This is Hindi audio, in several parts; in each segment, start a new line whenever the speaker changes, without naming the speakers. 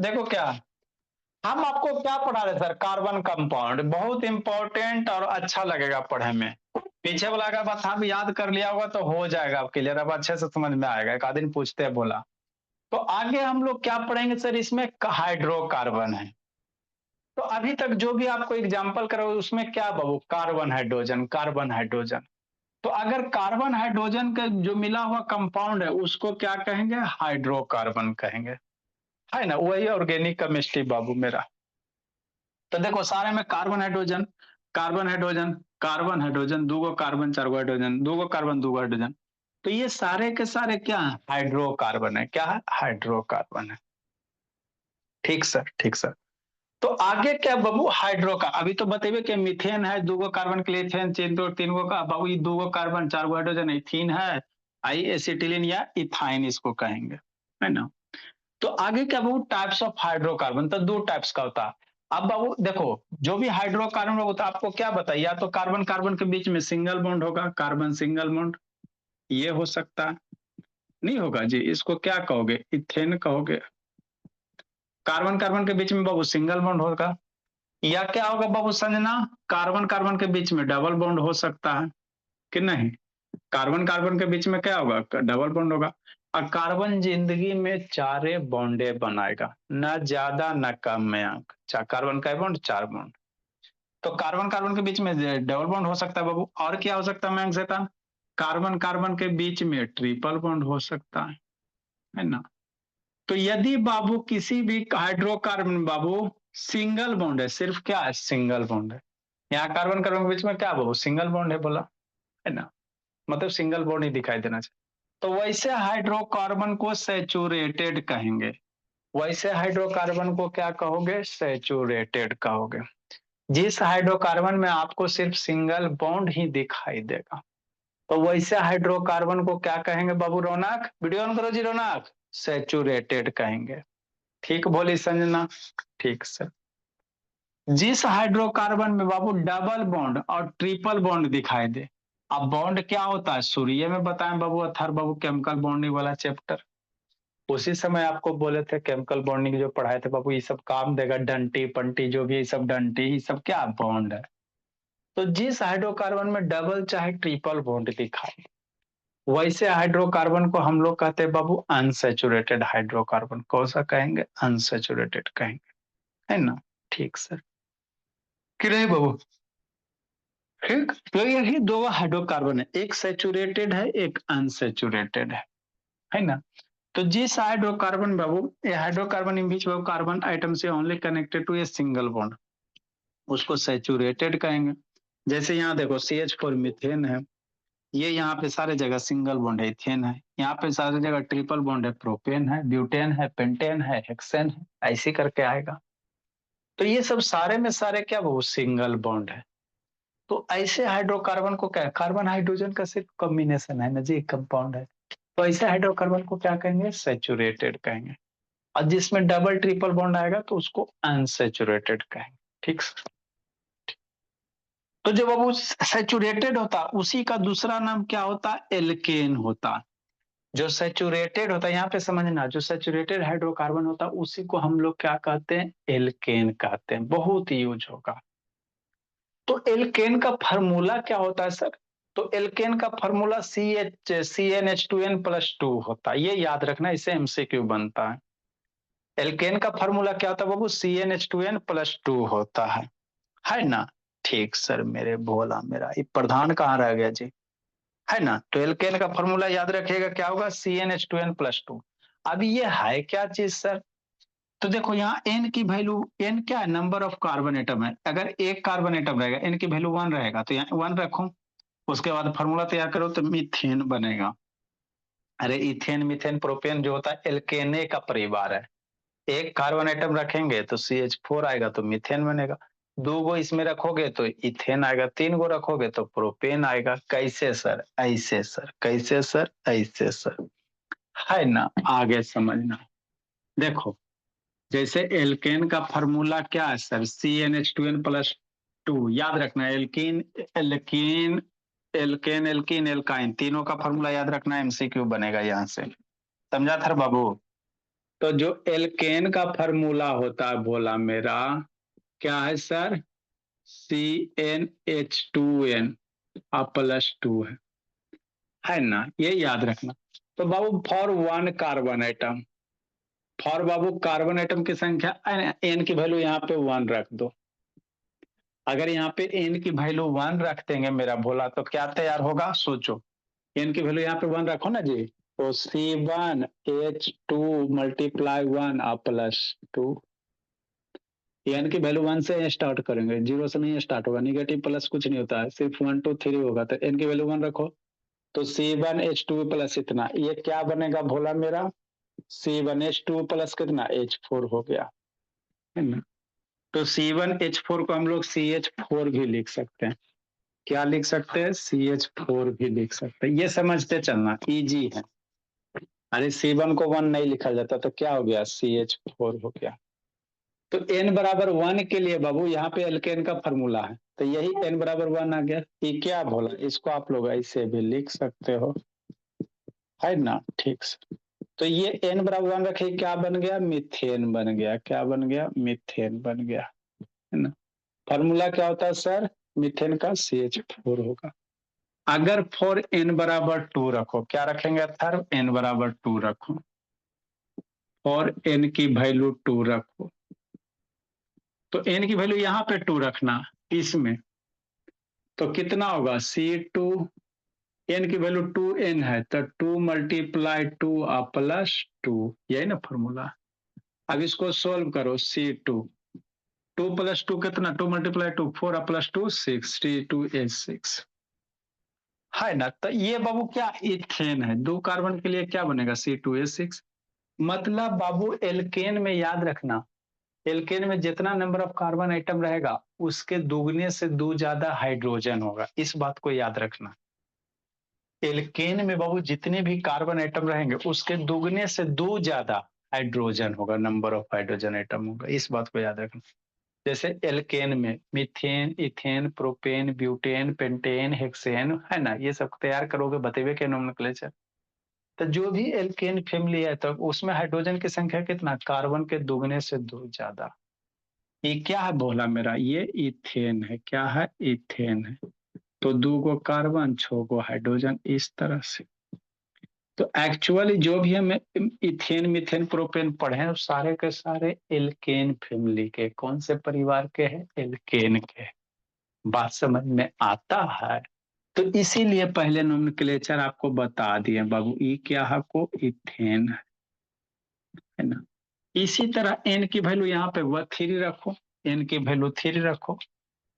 देखो क्या, हम आपको क्या पढ़ा रहे सर, कार्बन कंपाउंड बहुत इंपॉर्टेंट और अच्छा लगेगा पढ़ने में। पीछे वाला का बात आप याद कर लिया होगा तो हो जाएगा आप क्लियर, अब अच्छे से समझ में आएगा, एक आदमी पूछते हैं बोला। तो आगे हम लोग क्या पढ़ेंगे सर, इसमें हाइड्रोकार्बन है। तो अभी तक जो भी आपको एग्जाम्पल करो उसमें क्या बाबू, कार्बन हाइड्रोजन, कार्बन हाइड्रोजन। तो अगर कार्बन हाइड्रोजन का जो मिला हुआ कंपाउंड है उसको क्या कहेंगे, हाइड्रोकार्बन कहेंगे, है ना, वही ऑर्गेनिक केमिस्ट्री बाबू मेरा। तो देखो सारे में carbon hydrogen, carbon hydrogen, carbon hydrogen, दूगो कार्बन चारगो हाइड्रोजन, दूगो कार्बन दूगो हाइड्रोजन। तो ये सारे के सारे क्या है, हाइड्रोकार्बन है, क्या है, हाइड्रोकार्बन है। ठीक सर, ठीक सर। तो आगे क्या बाबू, हाइड्रो का अभी तो बतेबे कि मीथेन है, दूगो कार्बन के लिए इथेन, तीन गो का बाबू, ये दूगो कार्बन चारगो हाइड्रोजन इथीन है, आई एसिटिलीन या इथाइन इसको कहेंगे, है ना। तो आगे क्या बाबू, टाइप्स ऑफ हाइड्रोकार्बन, तो दो टाइप्स का होता है। अब बाबू देखो, जो भी हाइड्रोकार्बन होता है आपको क्या बताइए, या तो कार्बन कार्बन के बीच में सिंगल बॉन्ड होगा, कार्बन सिंगल बॉन्ड, ये हो सकता है, नहीं होगा जी, इसको क्या कहोगे, इथेन कहोगे। कार्बन कार्बन के बीच में बाबू सिंगल बॉन्ड होगा, या क्या होगा बाबू संजना, कार्बन कार्बन के बीच में डबल बॉन्ड हो सकता है कि नहीं, कार्बन कार्बन के बीच में क्या होगा, डबल बॉन्ड होगा। और कार्बन जिंदगी में चारे बॉन्डे बनाएगा, न ज्यादा न कम में अंक, कार्बन का बॉन्ड चार बॉन्ड। तो कार्बन कार्बन के बीच में डबल बॉन्ड हो सकता है बाबू, और क्या हो सकता है मैं सेता, कार्बन कार्बन के बीच में ट्रिपल बॉन्ड हो सकता है ना। तो यदि बाबू किसी भी हाइड्रोकार्बन बाबू सिंगल बॉन्ड है, सिर्फ क्या है, सिंगल बॉन्ड है, यहाँ कार्बन कार्बन के बीच में क्या बाबू, सिंगल बॉन्ड है बोला, है ना, मतलब सिंगल बॉन्ड ही दिखाई देना चाहिए। तो वैसे हाइड्रोकार्बन को सैचुरेटेड कहेंगे, वैसे हाइड्रोकार्बन को क्या कहोगे, सैचुरेटेड कहोगे। जिस हाइड्रोकार्बन में आपको सिर्फ सिंगल बॉन्ड ही दिखाई देगा, तो वैसे हाइड्रोकार्बन को क्या कहेंगे बाबू, रौनक वीडियो ऑन करो जी रौनक, सैचुरेटेड कहेंगे। ठीक बोली संजना, ठीक सर। जिस हाइड्रोकार्बन में बाबू डबल बॉन्ड और ट्रिपल बॉन्ड दिखाई दे, अब बॉन्ड क्या होता है सूर्य में बताएं बाबू, अथर बाबू केमिकल बॉन्डिंग वाला चैप्टर, उसी समय आपको बोले थे केमिकल बॉन्डिंग जो पढ़ाए थे बाबू, ये सब काम देगा, डंटी पंटी जो भी ये सब डंटी, ये सब क्या बॉन्ड है। तो जिस हाइड्रोकार्बन में डबल चाहे ट्रिपल बॉन्ड दिखाए, वैसे हाइड्रोकार्बन को हम लोग कहते हैं बाबू अनसैचुरेटेड हाइड्रोकार्बन, कौन सा कहेंगे, अनसैचुरेटेड कहेंगे, है ना। ठीक सर, कि नहीं बाबू, ठीक। तो यही दो हाइड्रोकार्बन है, एक सैचुरेटेड है एक अनसैचुरेटेड है ना। तो जिस हाइड्रोकार्बन बाबू, ये हाइड्रोकार्बन इन बीच बाबू कार्बन आइटम से only connected to a single bond, उसको सैचुरेटेड कहेंगे। जैसे यहाँ देखो CH4 मीथेन है, ये यहाँ पे सारे जगह सिंगल बॉन्ड है, इथेन है, यहाँ पे सारी जगह ट्रिपल बॉन्ड है, प्रोपेन है, ब्यूटेन है, पेंटेन है, हेक्सेन है, ऐसे करके आएगा। तो ये सब सारे में सारे क्या वो सिंगल बॉन्ड है। तो ऐसे हाइड्रोकार्बन को क्या, कार्बन हाइड्रोजन का सिर्फ कॉम्बिनेशन है ना जी, कंपाउंड है। तो ऐसे हाइड्रोकार्बन को क्या कहेंगे, सैचुरेटेड कहेंगे। और जिसमें डबल ट्रिपल बॉन्ड आएगा तो उसको अनसैचुरेटेड कहेंगे। ठीक। तो जब वो सैचुरेटेड होता उसी का दूसरा नाम क्या होता, एल्केन होता। जो सैचुरेटेड होता है यहाँ पे समझना, जो सैचुरेटेड हाइड्रोकार्बन होता है उसी को हम लोग क्या कहते हैं, एल्केन कहते हैं, बहुत यूज होगा। तो एल्केन का फार्मूला क्या होता है सर, तो एल्केन का फार्मूला CnH2n+2 होता है, ये याद रखना, इससे MCQ बनता है। एल्केन का फार्मूला क्या होता है बाबू, CnH2n+2 होता है ना। ठीक सर, मेरे भोला मेरा ये प्रधान कहाँ रह गया जी, है ना। तो एल्केन का फॉर्मूला याद रखिएगा, क्या होगा, CnH2n+2। अब ये है क्या चीज सर, तो देखो यहाँ n की वैल्यू, n क्या है, नंबर ऑफ कार्बन एटम है, अगर एक कार्बन एटम रहेगा n की वैल्यू 1 रहेगा तो यहाँ 1 रखो, उसके बाद फॉर्मूला तैयार करो तो मीथेन बनेगा। अरे इथेन मीथेन प्रोपेन जो होता है एल्केने का परिवार है, एक कार्बन एटम रखेंगे तो CH4 आएगा तो मीथेन बनेगा, दो गो इसमें रखोगे तो इथेन आएगा, तीन गो रखोगे तो प्रोपेन आएगा। कैसे सर, ऐसे सर, कैसे सर, ऐसे सर, है ना। आगे समझना, देखो जैसे एल्केन का फॉर्मूला क्या है सर, CnH2n+2, याद रखना alkene alkene alkane alkene alkyne तीनों का फॉर्मूला याद रखना, MCQ बनेगा यहाँ से, समझा था बाबू। तो जो एल्केन का फार्मूला होता है भोला मेरा, क्या है सर? CnH2n +2 है ना, ये याद रखना। तो बाबू for one carbon atom, for बाबू कार्बन एटम की संख्या एन की वैल्यू यहाँ पे 1 रख दो। अगर यहाँ पे एन की वैल्यू 1 रख देंगे मेरा भोला, तो क्या तैयार होगा सोचो। एन की वैल्यू यहाँ पे 1 रखो ना जी, तो C1H2 × 1 +2। एन की वैल्यू 1 से स्टार्ट करेंगे, 0 से नहीं स्टार्ट होगा, निगेटिव प्लस कुछ नहीं होता है, सिर्फ 1 2 3 होगा। तो एन की वैल्यू 1 रखो, तो C1H2 प्लस इतना, ये क्या बनेगा भोला मेरा? C1H2 प्लस कितना, H4 हो गया, है ना। तो C1H4 को हम लोग CH4 भी लिख सकते हैं। क्या लिख सकते हैं? CH4 भी लिख सकते हैं। ये समझते चलना, इजी है। अरे C1 को 1 नहीं लिखा जाता तो क्या हो गया? CH4 हो गया। तो n बराबर 1 के लिए बाबू यहाँ पे एल्केन का फॉर्मूला है, तो यही n बराबर 1 आ गया। ये क्या बोला, इसको आप लोग ऐसे भी लिख सकते हो, है ना। ठीक से, तो ये n बराबर 1 रखे, क्या बन गया? मीथेन बन गया। क्या बन गया? मीथेन बन गया, है ना। फॉर्मूला क्या होता है सर? मीथेन का CH4 होगा। अगर फॉर n बराबर 2 रखो, क्या रखेंगे सर? n बराबर 2 रखो, और n की वैल्यू 2 रखो, तो n की वैल्यू यहाँ पे 2 रखना इसमें, तो कितना होगा? C2, n की वैल्यू 2n है, तो 2 × 2 +2, यही ना फॉर्मूला। अब इसको सोल्व करो, C2, 2 + 2 कितना? 2 × 2 4 +2 6, C2H6, है ना। तो ये बाबू क्या, इथेन है। 2 कार्बन के लिए क्या बनेगा? C2H6। मतलब बाबू एल्केन में याद रखना, एल्केन में जितना नंबर ऑफ कार्बन आइटम रहेगा उसके दुगने से 2 ज्यादा हाइड्रोजन होगा, इस बात को याद रखना। एल्केन में बाबू जितने भी कार्बन आइटम रहेंगे उसके दुगने से 2 ज्यादा हाइड्रोजन होगा, नंबर ऑफ हाइड्रोजन आइटम होगा, इस बात को याद रखना। जैसे एल्केन में methane, ethane, propane, butane, pentane, hexane, है ना, ये सब तैयार करोगे बतेबे के नोमेनक्लेचर। तो जो भी एल्केन फैमिली है तो उसमें हाइड्रोजन की संख्या कितना? कार्बन के दुगने से 2 ज्यादा। ये क्या है बोला मेरा? ये इथेन है। क्या है? इथेन है। तो 2 गो कार्बन, 6 गो हाइड्रोजन, इस तरह से। तो एक्चुअली जो भी हम इथेन, मीथेन, प्रोपेन पढ़े हैं सारे के सारे एल्केन फैमिली के, कौन से परिवार के हैं? एल्केन के। बात समझ में आता है? तो इसीलिए पहले नोमेनक्लेचर आपको बता दिए बाबू, ई क्या है को? इथेन है ना। इसी तरह एन की वैल्यू यहाँ पे 3 रखो, एन की वैल्यू 3 रखो,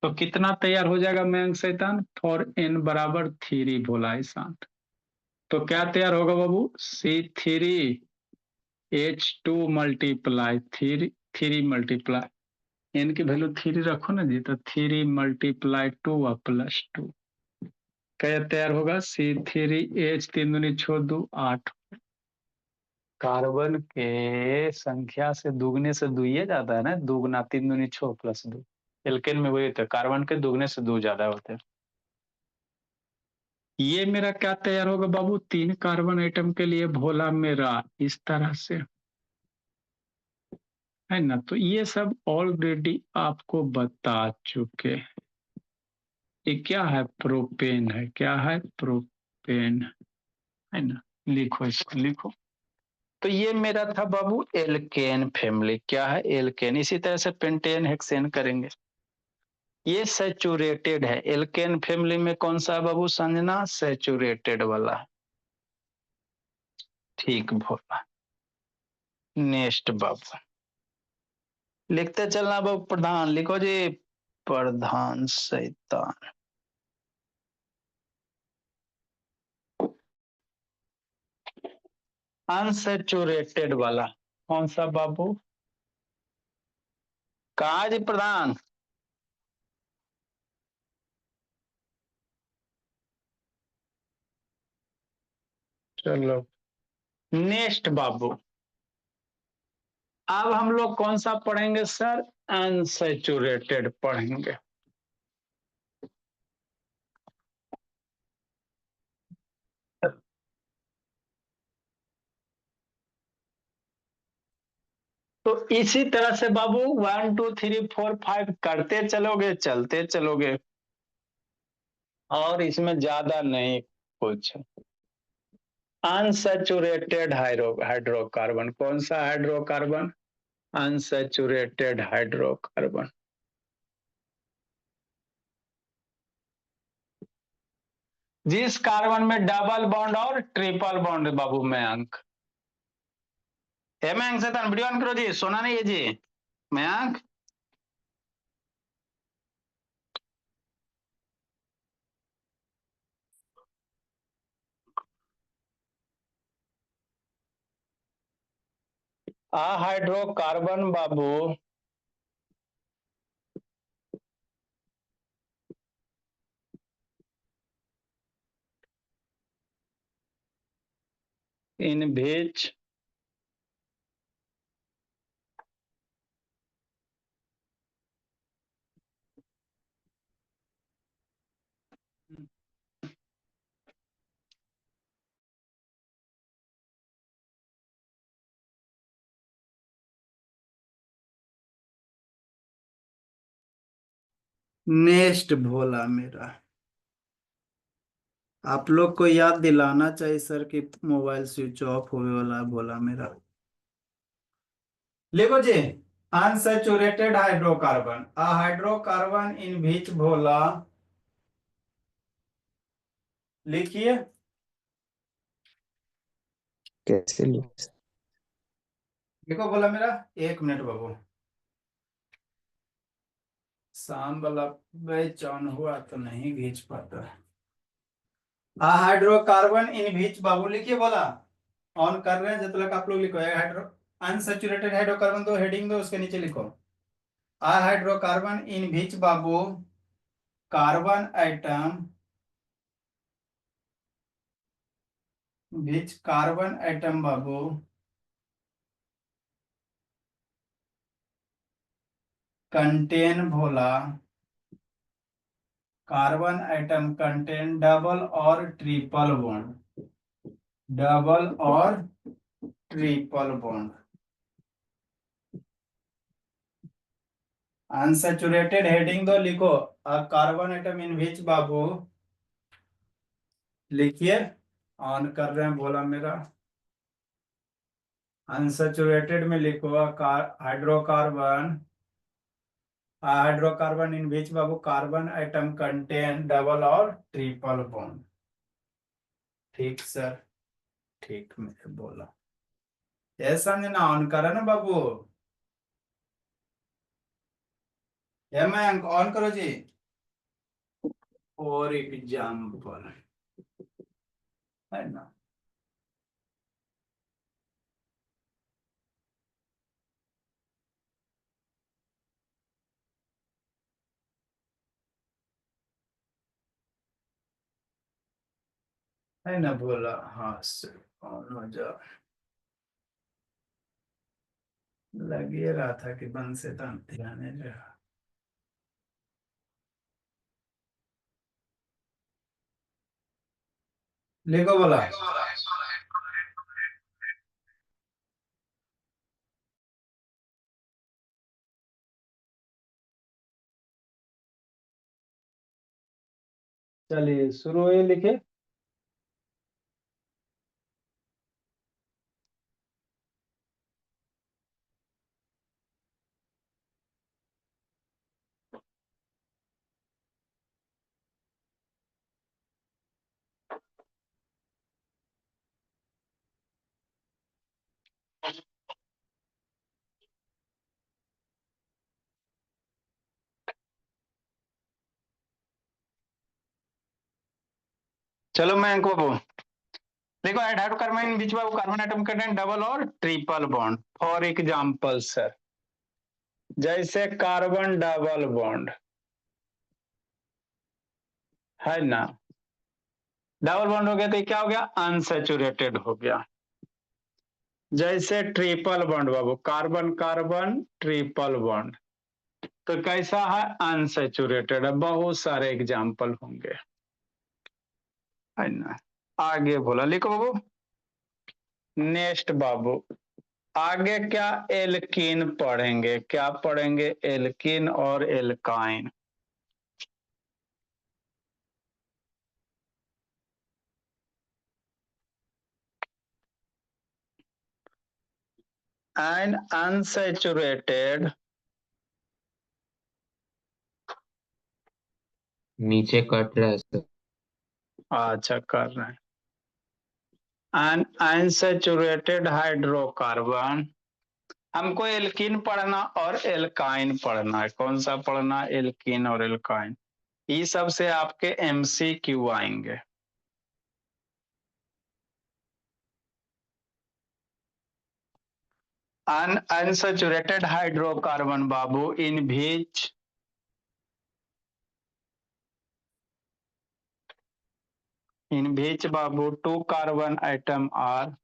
तो कितना तैयार हो जाएगा मयंक शैतान? फॉर एन बराबर 3 बोला है साथ, तो क्या तैयार होगा बाबू? C3H2 × 3, 3 मल्टीप्लाई, एन की वैल्यू 3 रखो ना जी, तो 3 × 2 +2, क्या तैयार होगा? C3H, 3 दूनी 6 2 8। कार्बन के संख्या से दुगने से 2 ये ज्यादा है ना, दुगना 3 दूनी 6 +2। एल्केन में वही होता है, कार्बन के दुगने से 2 ज्यादा होते हैं। ये मेरा क्या तैयार होगा बाबू? 3 कार्बन आइटम के लिए भोला मेरा इस तरह से, है ना। तो ये सब ऑलरेडी आपको बता चुके। ये क्या है? प्रोपेन है। क्या है? प्रोपेन, है ना। लिखो, इसको लिखो। तो ये मेरा था बाबू एल्केन फैमिली। क्या है? एल्केन। इसी तरह से पेंटेन, हेक्सेन करेंगे। ये सैचुरेटेड है। एल्केन फैमिली में कौन सा है बाबू संजना? सैचुरेटेड वाला। ठीक भोला। नेक्स्ट बाबू लिखते चलना बाबू। प्रधान लिखो जी, प्रधान शैतान। अनसैचुरेटेड वाला कौन सा बाबू? कहा जी प्रधान? चलो नेक्स्ट बाबू, अब हम लोग कौन सा पढ़ेंगे सर? अनसैचुरेटेड पढ़ेंगे। तो इसी तरह से बाबू 1 2 3 4 5 करते चलोगे, चलते चलोगे, और इसमें ज्यादा नहीं कुछ। अनसैचुरेटेड हाइड्रोकार्बन, कौन सा हाइड्रोकार्बन? Unsaturated hydrocarbon. जिस कार्बन में डबल बॉन्ड और ट्रिपल बॉन्ड बाबू मयंक, हे मयंक से तन वीडियो ऑन करो जी, सोना नहीं है जी मयंक। हाइड्रोकार्बन बाबू इन which
नेक्स्ट भोला मेरा, आप लोग को याद दिलाना चाहिए सर कि मोबाइल स्विच ऑफ होने वाला है। भोला मेरा लिखो जी, unsaturated hydrocarbon, a hydrocarbon in which भोला, लिखिए।
कैसे लिख?
लिखो भोला मेरा, 1 मिनट बाबू, शाम वाला बैच ऑन हुआ तो नहीं खींच पाता। हाइड्रोकार्बन इन विच बाबू लिखिए, बोला ऑन कर रहे हैं जब तक आप लोग लिखो। हाइड्रो अनसैचुरेटेड हाइड्रोकार्बन दो, हेडिंग दो, उसके नीचे लिखो hydrocarbon in which Babu carbon atom, which carbon atom Babu contain Bhola, carbon atom contain double और ट्रिपल बॉन्ड, डबल और ट्रिपल बॉन्ड। अनसैचुरेटेड हेडिंग दो, लिखो कार्बन एटम इन विच बाबू, लिखिए, ऑन कर रहे हैं भोला मेरा। अनसैचुरेटेड में लिखो hydrocarbon, hydrocarbon in which Babu carbon atom contain double और ट्रिपल बॉन्ड। ठीक सर, ठीक मैंने बोला, ऐसा समझना, ऑन करा ना बाबू। ये मैं ऑन करो जी। और एग्जाम्पल है ना, है ना बोला, हाँ सर ऑन हो जाओ। लगे रहा था कि बंद से ध्यान रहा। लिखो बोला, चलिए शुरू हुई, लिखे।
चलो मैं इनको देखो, हाइड्रोकार्बन बीच में कार्बन एटम कंटेन डबल और triple bond. For example sir, जैसे कार्बन डबल बॉन्ड है ना, डबल बॉन्ड हो गया तो क्या हो गया? अनसैचुरेटेड हो गया। जैसे ट्रिपल बॉन्ड बाबू, कार्बन कार्बन ट्रिपल बॉन्ड, तो कैसा है? अनसैचुरेटेड है। बहुत सारे एग्जाम्पल होंगे, है ना। आगे बोला, लिखो बाबू। नेक्स्ट बाबू, आगे क्या एल्कीन पढ़ेंगे, क्या पढ़ेंगे? एल्कीन और एल्काइन। एन अनसैचुरेटेड,
नीचे कट रहा है सर।
अच्छा कर रहे हैं, एन अनसैचुरेटेड हाइड्रोकार्बन। हमको एल्कीन पढ़ना और एल्काइन पढ़ना है। कौन सा पढ़ना? एल्कीन और एल्काइन। ये सब से आपके एमसीक्यू आएंगे। अनसैचुरेटेड हाइड्रोकार्बन बाबू इन बीच बाबू 2 carbon atom are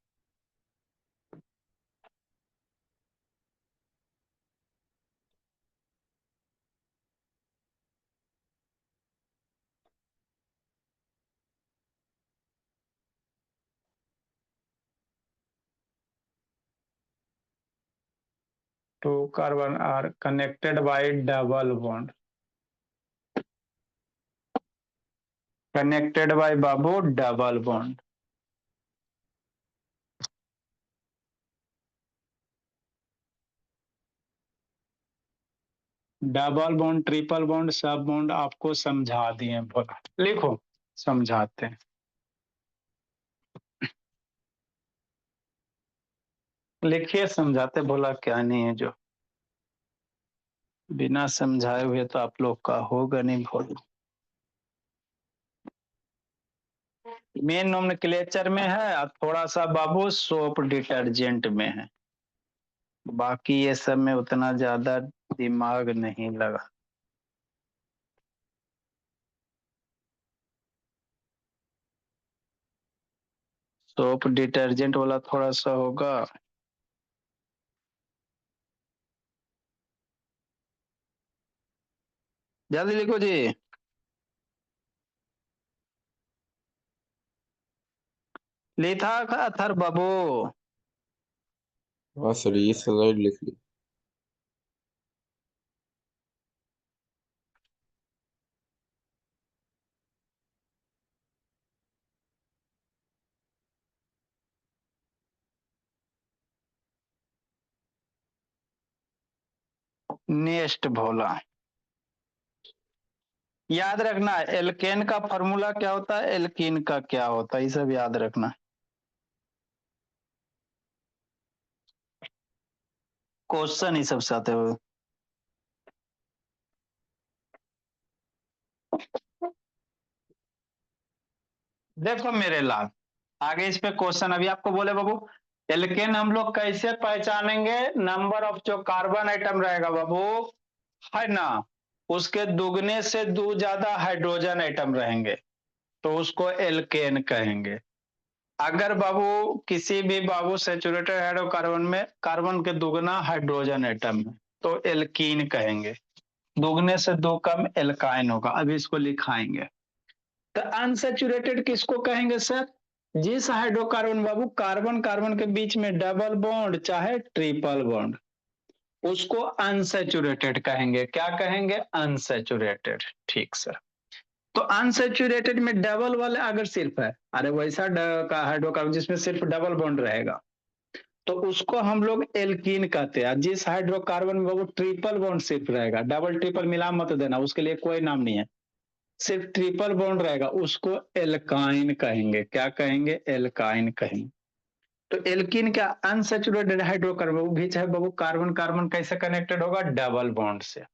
connected by double bond, connected by बाबू double bond. Double bond, triple bond, सब बॉन्ड आपको समझा दिए। बोला लिखो, समझाते हैं। लिखिए, समझाते। बोला क्या नहीं है जो बिना समझाए हुए तो आप लोग का होगा नहीं। बोलो मेन नोमेनक्लेचर में है और थोड़ा सा बाबू सोप डिटर्जेंट में है। बाकी ये सब में उतना ज्यादा दिमाग नहीं लगा। सोप डिटर्जेंट वाला थोड़ा सा होगा। जल्दी लिखो जी। लिखा अथर बाबू।
हाँ सर, ये स्लाइड लिख ली।
नेक्स्ट भोला, याद रखना एल्केन का फॉर्मूला क्या होता है, एल्कीन का क्या होता है, ये सब याद रखना। क्वेश्चन ही सबसे आते हुए। देखो मेरे लाल, आगे इस पे क्वेश्चन अभी आपको बोले बाबू, एल्केन हम लोग कैसे पहचानेंगे? नंबर ऑफ जो कार्बन आइटम रहेगा बाबू, है ना, उसके दुगने से दो ज्यादा हाइड्रोजन आइटम रहेंगे तो उसको एल्केन कहेंगे। अगर बाबू किसी भी बाबू सेचुरेटेड हाइड्रोकार्बन में कार्बन के दुगना हाइड्रोजन एटम है तो एल्कीन कहेंगे। दुगने से दो कम एल्काइन होगा। अभी इसको लिखाएंगे। तो अनसेचुरेटेड किसको कहेंगे सर? जिस हाइड्रोकार्बन बाबू कार्बन कार्बन के बीच में डबल बॉन्ड चाहे ट्रिपल बॉन्ड, उसको अनसेचुरेटेड कहेंगे। क्या कहेंगे? अनसेचुरेटेड। ठीक सर। तो अनसेचुरेटेड में डबल वाले अगर सिर्फ है, अरे वैसा हाइड्रोकार्बन जिसमें सिर्फ डबल बॉन्ड रहेगा तो उसको हम लोग एल्कीन कहते हैं। जिस हाइड्रोकार्बन में वो ट्रिपल बॉन्ड सिर्फ रहेगा, डबल ट्रिपल मिला मत देना, उसके लिए कोई नाम नहीं है, सिर्फ ट्रिपल बॉन्ड रहेगा, उसको एल्काइन कहेंगे। क्या कहेंगे? एल्काइन कहेंगे। तो एल्कीन क्या? अनसेचुरेटेड हाइड्रोकार्बन, वो भी चाहे बाबू कार्बन कार्बन कैसे कनेक्टेड होगा? डबल बॉन्ड से।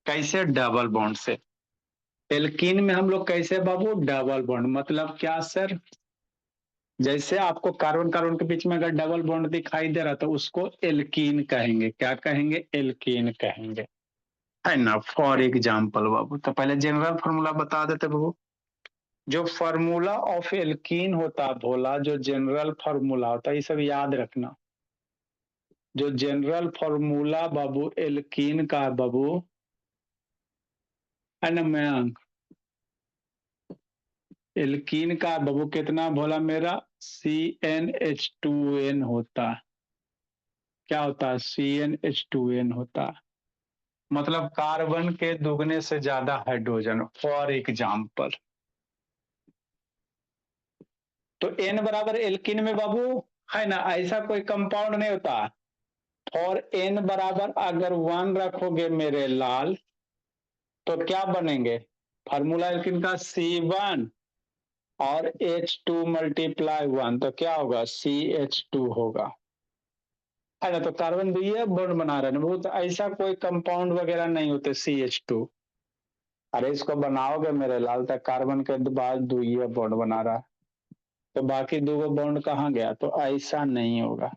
कैसे? डबल बॉन्ड से। एल्कीन में हम लोग कैसे बाबू? Double bond. मतलब क्या सर? जैसे आपको कार्बन कार्बन के बीच में अगर डबल बॉन्ड दिखाई दे रहा तो उसको एल्कीन कहेंगे। क्या कहेंगे? एल्कीन कहेंगे, है ना। फॉर एग्जाम्पल बाबू, तो पहले जनरल फॉर्मूला बता देते बाबू। जो फॉर्मूला ऑफ एल्कीन होता है भोला, जो जनरल फॉर्मूला होता है, ये सब याद रखना। जो जनरल फॉर्मूला बाबू एल्कीन का बाबू, है ना मयंक, एल्कीन का बाबू कितना भोला मेरा? CnH2n होता है। क्या होता है, CnH2n होता है। मतलब कार्बन के दुगने से ज्यादा हाइड्रोजन, फॉर एग्जाम्पल। तो N बराबर एल्किन में बाबू है ना, ऐसा कोई कंपाउंड नहीं होता। और N बराबर अगर 1 रखोगे मेरे लाल, तो क्या बनेंगे, फार्मूला एल्किन का C1 और H2 मल्टीप्लाई 1, तो क्या होगा, CH2 होगा, है ना। तो कार्बन द्वितीय बॉन्ड बना रहे हैं, बहुत ऐसा कोई कंपाउंड वगैरह नहीं होते CH2। अरे इसको बनाओगे मेरे लाल, तक कार्बन के बाद द्वितीय बॉन्ड बना रहा है, तो बाकी दो बॉन्ड कहाँ गया, तो ऐसा नहीं होगा।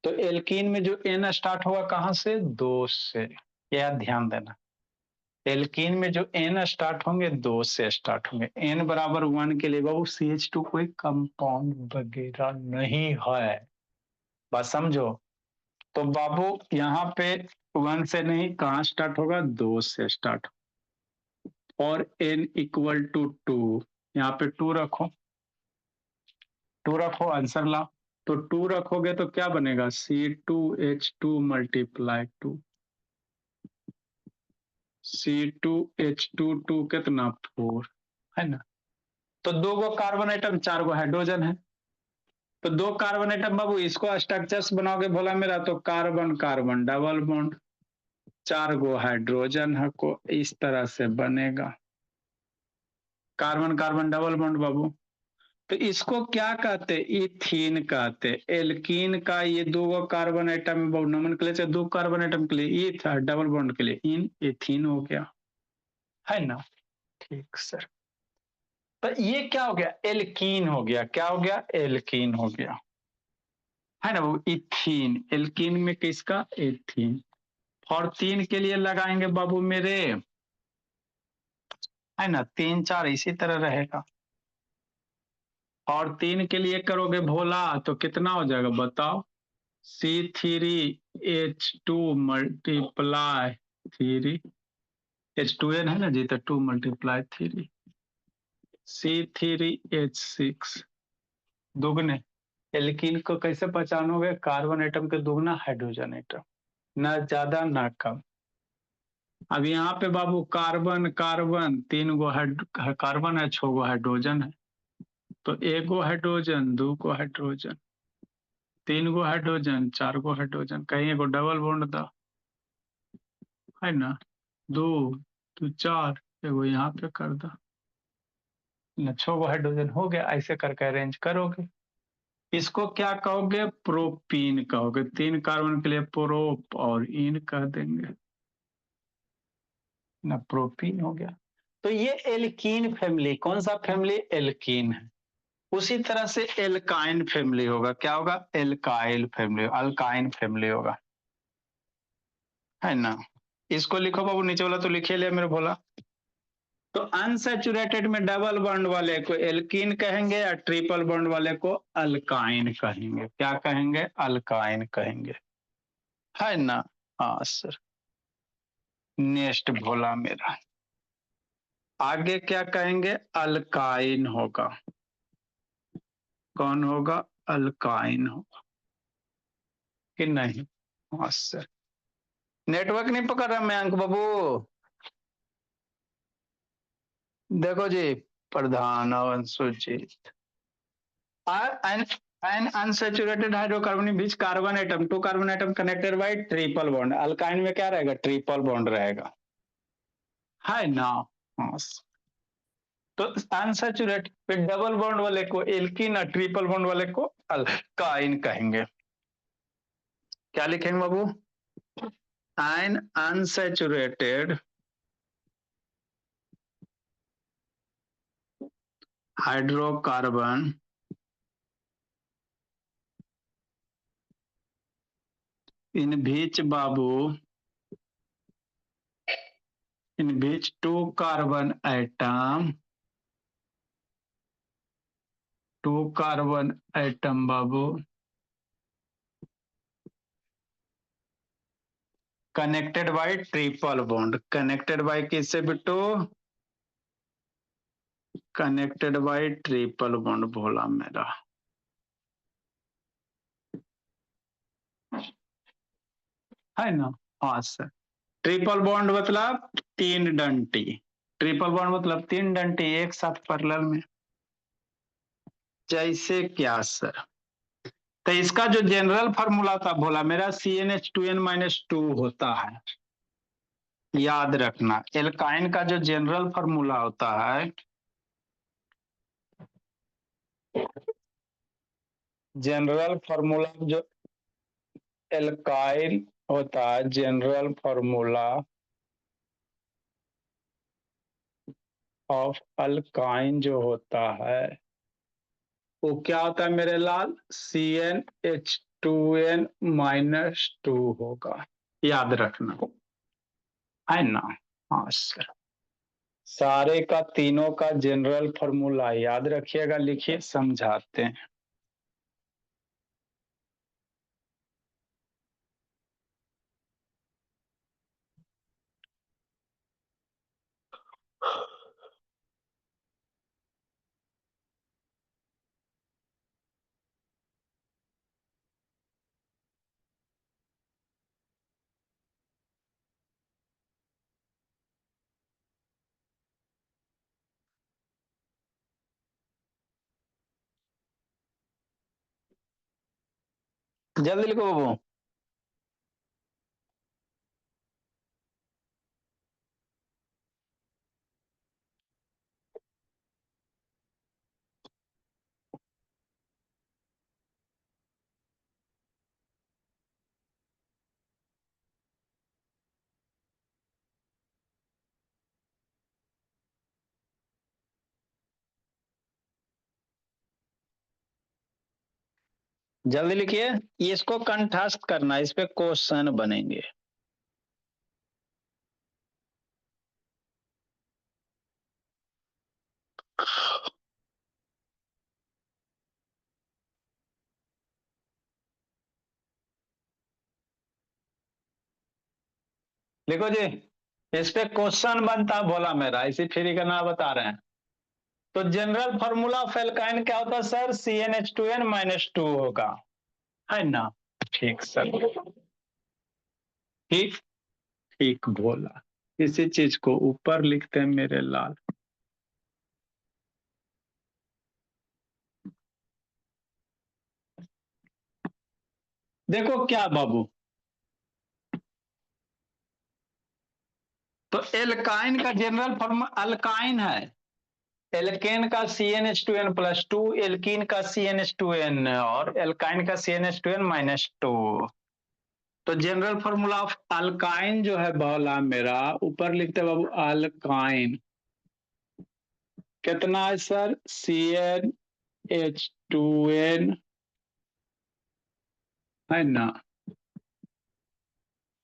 तो एल्कीन में जो N स्टार्ट होगा कहाँ से, 2 से, यह ध्यान देना। एल्कीन में जो N स्टार्ट होंगे 2 से स्टार्ट होंगे। N बराबर 1 के लिए बाबू CH2 कोई कंपाउंड वगैरह नहीं है, बस समझो। तो बाबू यहाँ पे 1 से नहीं, कहाँ स्टार्ट होगा, 2 से स्टार्ट। और N इक्वल टू 2, यहाँ पे 2 रखो, 2 रखो, आंसर लाओ। तो 2 रखोगे तो क्या बनेगा, C2H2 मल्टीप्लाई 2, C2H2 2 कितना, 4, है ना। तो 2 गो कार्बन आइटम, 4 गो हाइड्रोजन है। तो 2 कार्बन आइटम बाबू, इसको स्ट्रक्चर्स बनाओगे भोला मेरा, तो कार्बन कार्बन डबल बॉन्ड, 4 गो हाइड्रोजन है को इस तरह से बनेगा, कार्बन कार्बन डबल बॉन्ड बाबू। तो इसको क्या कहते, इथीन कहते। एल्कीन का ये 2 गो carbon atom nomenclature, 2 carbon atom के लिए ई था, डबल बॉन्ड के लिए इन, एथीन हो गया, है ना। ठीक सर। तो ये क्या हो गया, एल्कीन हो गया, क्या हो गया, एल्कीन हो गया, है ना वो, इथीन। एल्कीन में किसका, एथीन। और 3 के लिए लगाएंगे बाबू मेरे, है ना, 3 4 इसी तरह रहेगा। और 3 के लिए करोगे भोला तो कितना हो जाएगा बताओ, C3H2 मल्टीप्लाई 3, H2n है ना जी, तो 2 मल्टीप्लाई 3, C3H6 दुगने। एल्कीन को कैसे पहचानोगे, कार्बन एटम के दुगना हाइड्रोजन एटम, ना ज्यादा ना कम। अब यहाँ पे बाबू कार्बन कार्बन 3 गो कार्बन है, 6 गो हाइड्रोजन है। तो 1 गो हाइड्रोजन, 2 गो हाइड्रोजन, 3 गो हाइड्रोजन, 4 गो हाइड्रोजन, कहीं एगो डबल बॉन्ड दा, है ना, 2 तो 4, एगो यहाँ पे कर दो ना, 6 गो हाइड्रोजन हो गया। ऐसे करके अरेंज करोगे। इसको क्या कहोगे, प्रोपीन कहोगे। 3 कार्बन के लिए प्रोप और इन कह देंगे ना, प्रोपीन हो गया। तो ये एल्कीन फैमिली, कौन सा फैमिली, एल्कीन है। उसी तरह से एल्काइन फैमिली होगा, क्या होगा, एल्काइल फैमिली, अल्काइन फैमिली होगा, है ना। इसको लिखो बाबू, नीचे वाला तो लिखे लिया मेरे भोला। तो अनसैचुरेटेड में डबल बॉन्ड वाले को एल्कीन कहेंगे, या ट्रिपल बॉन्ड वाले को अल्काइन कहेंगे, क्या कहेंगे, अल्काइन कहेंगे, है ना। हाँ सर। नेक्स्ट भोला मेरा, आगे क्या कहेंगे, अल्काइन होगा, कौन होगा, अल्काइन होगा कि नहीं। हाँ सर। नेटवर्क नहीं पकड़ रहा मैं, अंक बाबू। देखो जी, प्रधान अनुसूचित, an unsaturated hydrocarbon which carbon atom, 2 carbon atom connected by triple bond। Alkyne में क्या रहेगा, ट्रिपल बॉन्ड रहेगा, है ना। हाँ। तो अनसैचुरेटेड डबल बॉन्ड वाले को एल्कीन और ट्रिपल बॉन्ड वाले को अल्काइन कहेंगे। क्या लिखेंगे बाबू, an unsaturated hydrocarbon in which बाबू, in which 2 carbon atom, 2 carbon atom बाबू connected by triple bond, connected by किससे Bittu, connected by triple bond बोला मेरा। है ना। हाँ सर, ट्रिपल बॉन्ड मतलब 3 डंटी, ट्रिपल बॉन्ड मतलब 3 डंटी एक साथ पैरेलल में। जैसे क्या सर, तो इसका जो जनरल फार्मूला था बोला मेरा CnH2n-2 होता है। याद रखना एल्काइन का जो जनरल फार्मूला होता है, जनरल फार्मूला जो एल्काइल होता है, जनरल फार्मूला ऑफ अल्काइन जो होता है वो क्या होता है मेरे लाल, CnH2n-2 होगा। याद रखना, है ना। हाँ सर, सारे का तीनों का जनरल फार्मूला याद रखिएगा, लिखिए समझाते हैं। जल्दी लिखो बाबू। जल्दी लिखिए, इसको कंठस्थ करना, इस पे क्वेश्चन बनेंगे। लिखो जी, इस पे क्वेश्चन बनता बोला मेरा, इसी फ्री का नाम बता रहे हैं। तो जनरल फार्मूला ऑफ एल्काइन क्या होता है सर, CnH2n-2 होगा, है ना। ठीक सर, ठीक, ठीक बोला। इसी चीज को ऊपर लिखते हैं मेरे लाल। देखो क्या बाबू, तो एल्काइन का जनरल फॉर्म अल्काइन है, एल्केन का CnH2n+2, एल्कीन का CnH2n और एल्काइन का CnH2n-2। तो जनरल फॉर्मूला ऑफ अल्काइन जो है बोला मेरा, ऊपर लिखते हैं बाबू अल्काइन, कितना है सर, CnH2n, है ना,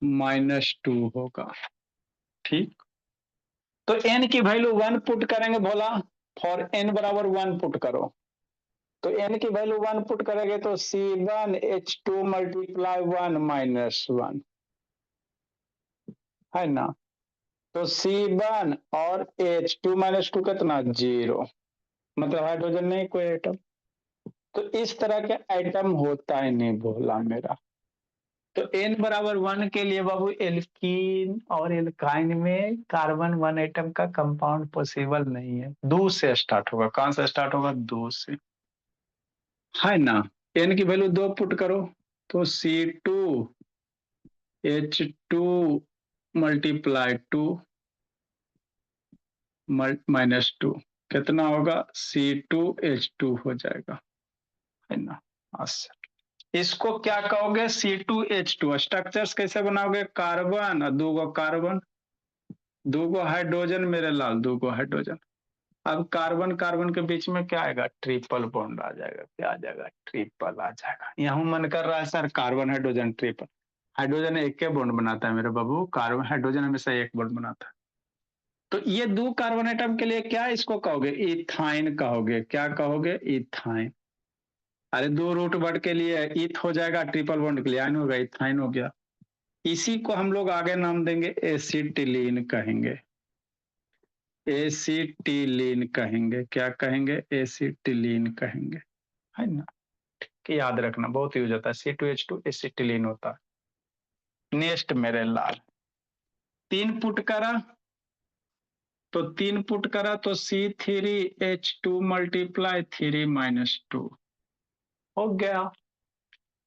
-2 होगा। ठीक, तो n की वैल्यू 1 पुट करेंगे बोला, फॉर n बराबर 1 पुट करो, तो n की वैल्यू 1 पुट करेंगे तो C1H2 मल्टीप्लाई 1 - 1, है ना। तो C1 और H2 - 2 कितना, 0, मतलब हाइड्रोजन नहीं कोई एटम। तो इस तरह के एटम होता है नहीं बोला मेरा। तो n बराबर 1 के लिए बाबू एल्कीन और एल्काइन में कार्बन 1 एटम का कंपाउंड पॉसिबल नहीं है। 2 से स्टार्ट होगा, कहां से स्टार्ट होगा, 2 से, है ना। n की वैल्यू 2 पुट करो तो C2H2 मल्टीप्लाई 2 -2 कितना होगा, C2H2 हो जाएगा, है ना। अच्छा, इसको क्या कहोगे, C2H2। स्ट्रक्चर्स कैसे बनाओगे, कार्बन और 2 कार्बन, 2 हाइड्रोजन मेरे लाल, 2 हाइड्रोजन। अब कार्बन कार्बन के बीच में क्या आएगा, ट्रिपल बॉन्ड आ जाएगा, क्या आ जाएगा, ट्रिपल आ जाएगा। यहाँ मन कर रहा है sir carbon hydrogen triple, hydrogen एक के बॉन्ड बनाता है मेरे बाबू, कार्बन हाइड्रोजन हमेशा एक बॉन्ड बनाता है। तो ये 2 कार्बन एटम के लिए क्या इसको कहोगे, इथाइन कहोगे, क्या कहोगे, इथाइन। अरे 2 रूट वर्ड के लिए ईथ हो जाएगा, ट्रिपल बॉन्ड के लिए आइन होगा, इथाइन हो गया। इसी को हम लोग आगे नाम देंगे एसिटिलीन कहेंगे, एसिटिलीन कहेंगे, क्या कहेंगे, एसिटिलीन कहेंगे, है ना। कि याद रखना बहुत यूज होता है, C2H2 एसिटिलीन होता है। नेक्स्ट मेरे लाल, 3 पुट करा तो 3 पुट करा तो C3H2 मल्टीप्लाई 3 माइनस 2 हो गया।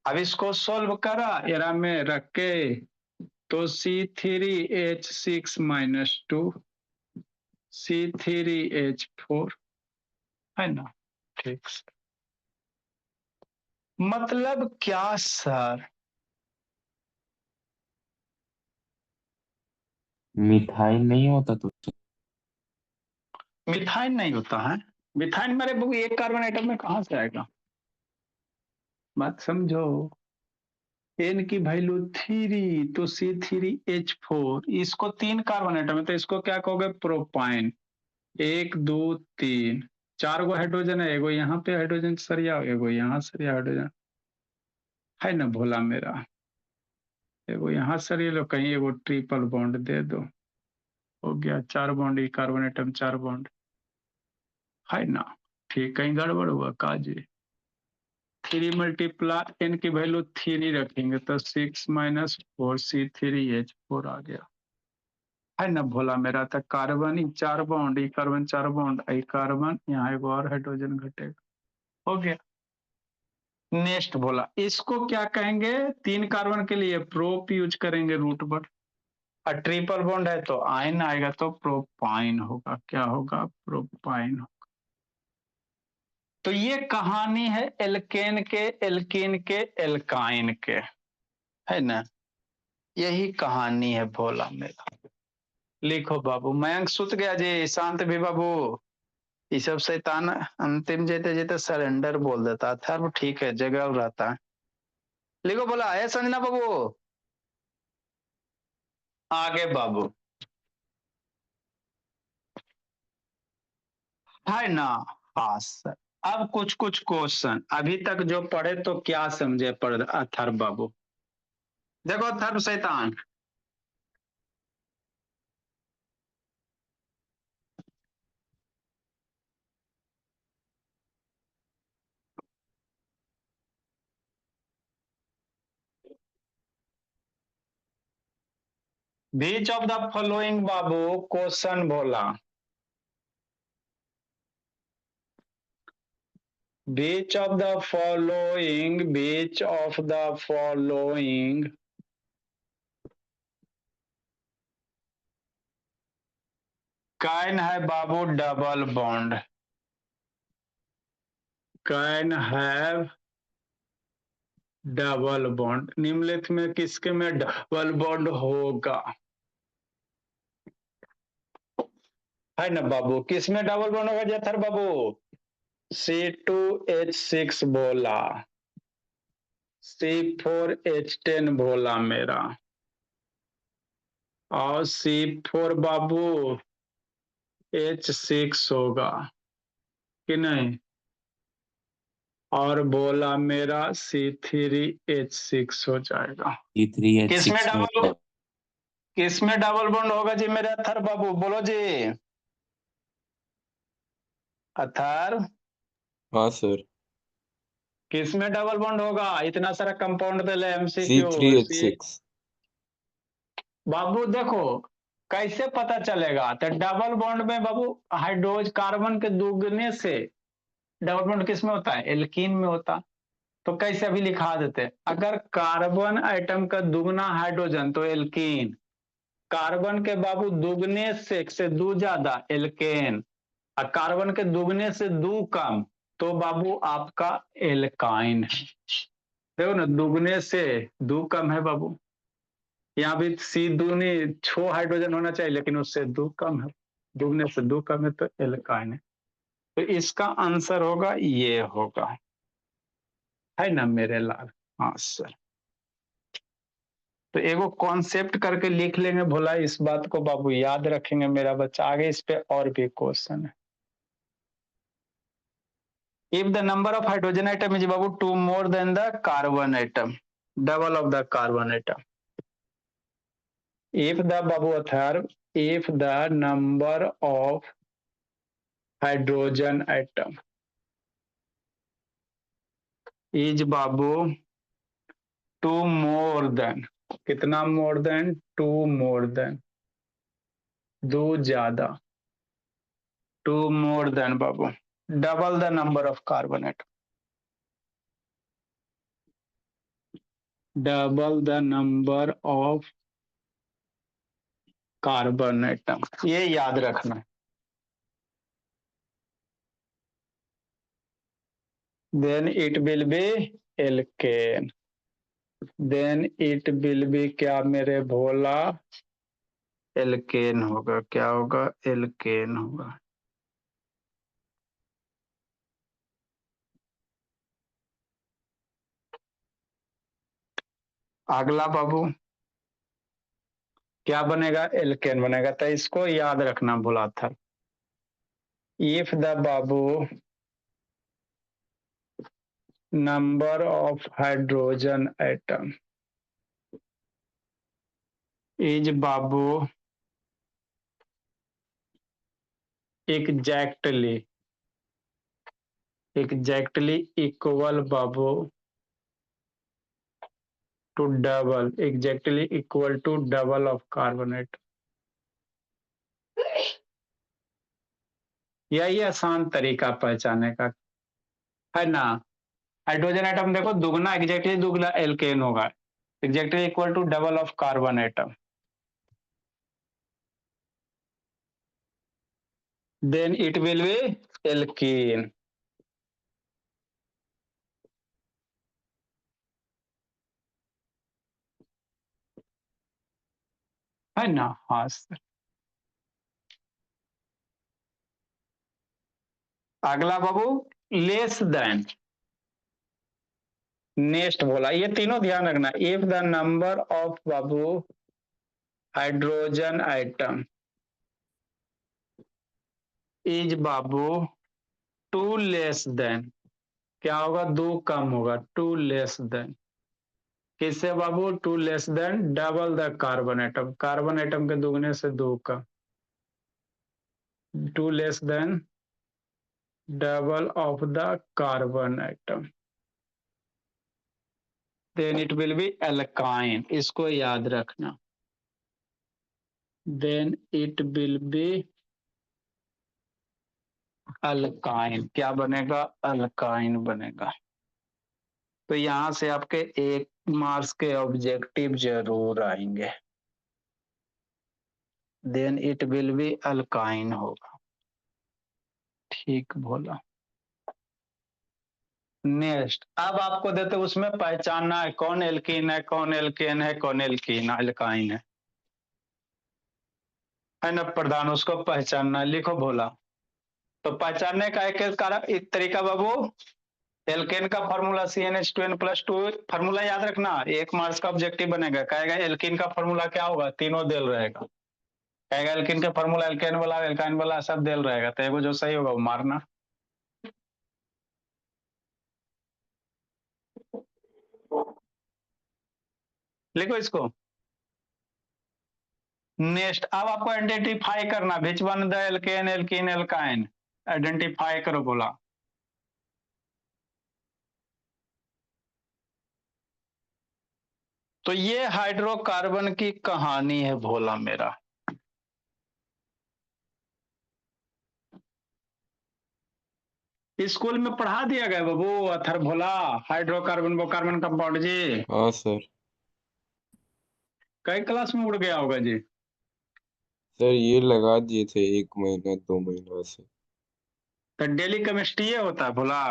अब इसको सोल्व करा एरा में रख के तो C3H6 माइनस 2 C3H4 है ना। ठीक सर, मतलब क्या सर?
मिथाइल नहीं होता तो
मिथाइन नहीं होता है? मिथाइन मेरे बुक एक कार्बन आइटम में कहां से आएगा? बात समझो। एन की वैल्यू 3 तो C3H4, इसको 3 कार्बन आइटम है तो इसको क्या कहोगे? प्रोपाइन। 1 2 3 4 गो हाइड्रोजन है, एगो यहाँ पे हाइड्रोजन सरिया, एगो यहाँ सरिया हाइड्रोजन है ना भोला मेरा। एगो यहाँ सरिया लो, कहीं एगो ट्रिपल बॉन्ड दे दो, हो गया 4 बॉन्ड, ई कार्बन आइटम 4 बॉन्ड है ना। ठीक, कहीं गड़बड़ हुआ काजी? 3 मल्टीप्लाई एन की वैल्यू 3 रखेंगे तो 6 माइनस 4 C3H4 आ गया है ना भोला मेरा। तो कार्बन ही 4 बॉन्ड, ई कार्बन 4 बॉन्ड, ई कार्बन, यहाँ एगो और हाइड्रोजन घटेगा, हो गया। नेक्स्ट बोला, इसको क्या कहेंगे? 3 कार्बन के लिए प्रोप यूज करेंगे रूट पर, और ट्रिपल बॉन्ड है तो आयन आएगा तो प्रोपाइन होगा। क्या होगा? प्रोपाइन होगा। तो ये कहानी है एल्केन के, एल्कीन के, एल्काइन के, है ना। यही कहानी है भोला मेरा। लिखो बाबू। मयंक सुत गया जी, शांत भी बाबू। ये सब शैतान अंतिम जेते जेते सरेंडर बोल देता था। वो ठीक है, जगह रहता है। लिखो बोला है संजना बाबू। आगे बाबू, है ना। हाँ सर। अब कुछ कुछ क्वेश्चन अभी तक जो पढ़े तो क्या समझे पढ़ अथर्व बाबू? देखो अथर्व शैतान, बीच ऑफ द फॉलोइंग बाबू क्वेश्चन बोला, which of the following, which of the following can have बाबू double bond, can have double bond. निम्नलिखित में किसके में डबल बॉन्ड होगा? है ना बाबू, किस में डबल बॉन्ड होगा जथर बाबू? C2H6 बोला, C4H10 बोला मेरा, और C4 बाबू H6 होगा कि नहीं? और बोला मेरा C3H6 हो जाएगा। किसमें
C3H6 हो
डबल, किसमें डबल बॉन्ड होगा जी मेरे अथर बाबू? बोलो जी अथर,
हाँ सर,
किसमें डबल बॉन्ड होगा? इतना सारा कंपाउंड दे ले MCQ।
C3H6
बाबू देखो कैसे पता चलेगा? तो डबल बॉन्ड में बाबू हाइड्रोज कार्बन के दुगने से डबल बॉन्ड किस में होता है? एल्कीन में होता। तो कैसे अभी लिखा देते, अगर कार्बन आइटम का दुगना हाइड्रोजन तो एल्कीन, कार्बन के बाबू दुगने से दो ज्यादा एल्केन, और कार्बन के दुगने से दो कम तो बाबू आपका एल्काइन है। देखो ना, दुगने से दो कम है बाबू, यहाँ भी सी दूनी 6 हाइड्रोजन होना चाहिए लेकिन उससे दो कम है, दुगने से दो कम है तो एल्काइन है। तो इसका आंसर होगा ये होगा, है ना मेरे लाल। हाँ सर। तो एगो कॉन्सेप्ट करके लिख लेंगे भोला, इस बात को बाबू याद रखेंगे मेरा बच्चा। आगे इस पे और भी क्वेश्चन है। If the number of hydrogen atom is Babu 2 more then the carbon atom, double of the carbon atom. if the babu Atharva, if the number of hydrogen atom is babu 2 more than कितना मोर देन, 2 मोर देन, 2 ज्यादा, 2 मोर देन बाबू, double the number of carbon atom, double the number of carbon atom, ये याद रखना है। Then it will be alkane, then it will be क्या मेरे भोला, एल्केन होगा, क्या होगा, एल्केन होगा। अगला बाबू क्या बनेगा, एल्केन बनेगा, तो इसको याद रखना भूला था। इफ द बाबू number of hydrogen atom is बाबू एग्जैक्टली इक्वल बाबू to double, exactly equal to double of carbon atom. यही आसान तरीका पहचाने का है ना। हाइड्रोजन एटम देखो दुगना, एग्जैक्टली दुगना एल्केन होगा, exactly equal to double of carbon atom, then it will be alkene. है ना, हाँ सर। अगला बाबू लेस देन, नेक्स्ट बोला, ये तीनों ध्यान रखना। इफ द नंबर ऑफ बाबू हाइड्रोजन आइटम इज बाबू टू लेस देन, क्या होगा, 2 कम होगा, टू लेस देन, किससे बाबू, two less than double the carbon atom, carbon atom के दुगने से 2 कम, two less than double of the carbon atom, then it will be alkyne, इसको याद रखना, then it will be alkyne, क्या बनेगा, अल्काइन बनेगा। तो यहां से आपके 1 मार्क्स के ऑब्जेक्टिव जरूर आएंगे, then it will be alkyne होगा। ठीक बोला। नेक्स्ट अब आपको देते उसमें पहचानना है कौन एल्कीन है, कौन एल्केन है, कौन एल्कीन एल्काइन है ना प्रधान, उसको पहचानना, लिखो भोला। तो पहचानने का एक तरीका बाबू, एल्केन का फॉर्मूला CnH2n+2, फॉर्मूला याद रखना, 1 मार्क्स का ऑब्जेक्टिव बनेगा। कहेगा एल्कीन का फॉर्मूला क्या होगा, तीनों दिल रहेगा। कहेगा एल्कीन का फॉर्मूला एल्केन वाला एल्काइन वाला सब दिल रहेगा, तो एगो जो सही होगा वो मारना। लिखो इसको। नेक्स्ट अब आपको आइडेंटिफाई करना, which one the alkane alkene alkyne, identify करो बोला। तो ये हाइड्रोकार्बन की कहानी है भोला मेरा। स्कूल में पढ़ा दिया गया बाबू अथर भोला, हाइड्रोकार्बन वो कार्बन कंपाउंड जी।
हाँ सर।
कई क्लास में उड़ गया होगा जी।
सर ये लगा दिए थे 1 महीना 2 महीना से।
तो डेली केमिस्ट्री होता है भोला,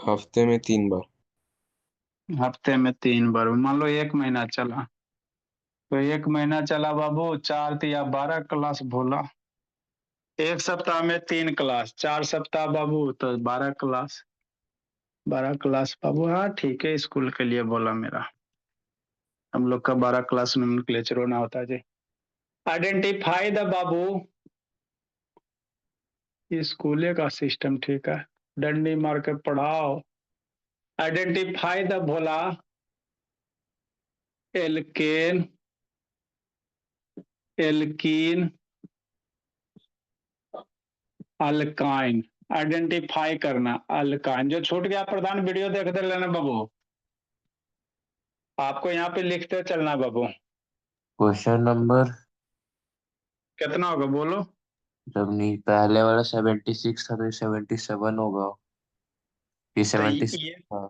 हफ्ते में 3 बार।
हफ्ते में 3 बार, मान लो 1 महीना चला, तो 1 महीना चला बाबू, 4 या 12 क्लास भोला, 1 सप्ताह में 3 क्लास, 4 सप्ताह बाबू तो 12 क्लास, 12 क्लास बाबू। हाँ ठीक है, स्कूल के लिए बोला मेरा, हम लोग का 12 क्लास में लेक्चर होना होता है जी। आइडेंटिफाई द बाबू, स्कूले का सिस्टम ठीक है, डंडी मार के पढ़ाओ। Identify the Bhola alkane alkene alkyne, identify करना अल्काइन। जो छूट गया प्रधान वीडियो देखते रहना बाबू, आपको यहाँ पे लिखते चलना बाबू।
क्वेश्चन नंबर
कितना होगा बोलो।
जब नहीं पहले वाला 76 था तो ये 77 होगा। ये
तो
76
ये
था।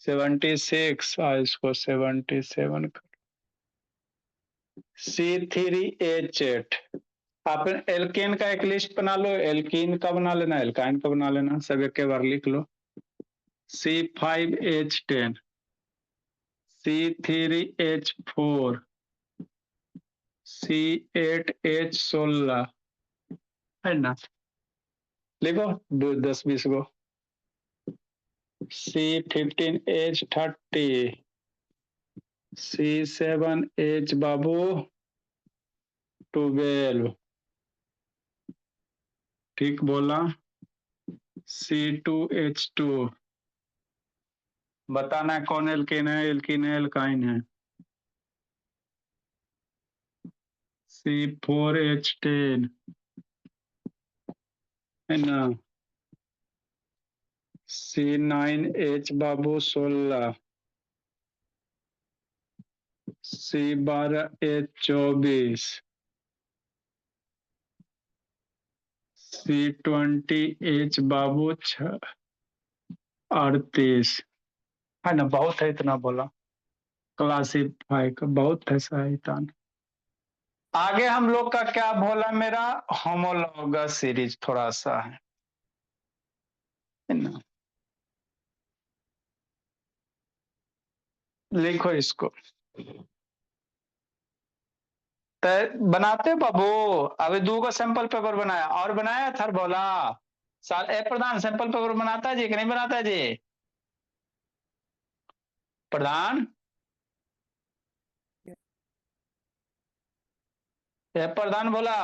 76, इसको 77 C3H8। आप एल्केन का एक लिस्ट बना लो, एल्कीन का बना लेना, एल्काइन का बना लेना, सब एक बार लिख लो। C5H10, C3H4, C8H16, है ना? लिखो 10-20 गो। C15H30, C7H बाबू 12, ठीक बोला। C2H2, बताना है कौन एल्केन है, एल्कीन है, एल्काइन है। C4H10, है ना? C9H बाबू 16, C12H24, C20H बाबू 38, है ना? बहुत है, इतना बोला। क्लासीफाई का बहुत है सहायता। आगे हम लोग का क्या बोला मेरा, होमोलॉगस सीरीज थोड़ा सा है ना? लिखो इसको। तो बनाते बाबू, अभी 2 सैंपल पेपर बनाया और बनाया था बोला। ए प्रधान सैंपल पेपर बनाता है जी कि नहीं बनाता है जी? प्रधान, ए प्रधान बोला